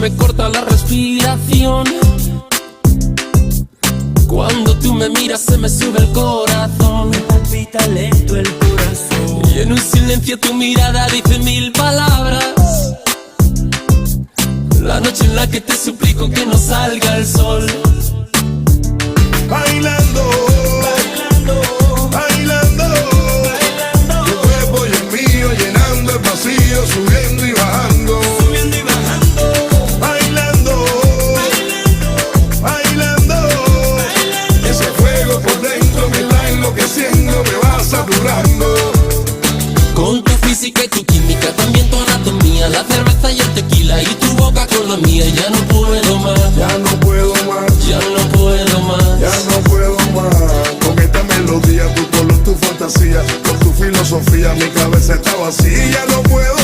me corta la respiración. Cuando tú me miras se me sube el corazón. Me palpita lento el corazón. Y en un silencio tu mirada dice mil palabras. La noche en la que te suplico que no salga el sol. Bailando, bailando, bailando, bailando. Tu cuerpo y el mío llenando el vacío, subiendo y bajando, Subiendo y bajando. bailando, bailando, bailando, bailando. Ese fuego por dentro me está enloqueciendo, me va saturando. Con tu física y tu química, también tu anatomía, la cerveza y el tequila y tu boca con la mía. Ya no puedo más, Ya no puedo más, ya no puedo más. ya no puedo más. Con esta melodía, tu color, tu fantasía, con tu filosofía, mi cabeza está vacía. Ya no puedo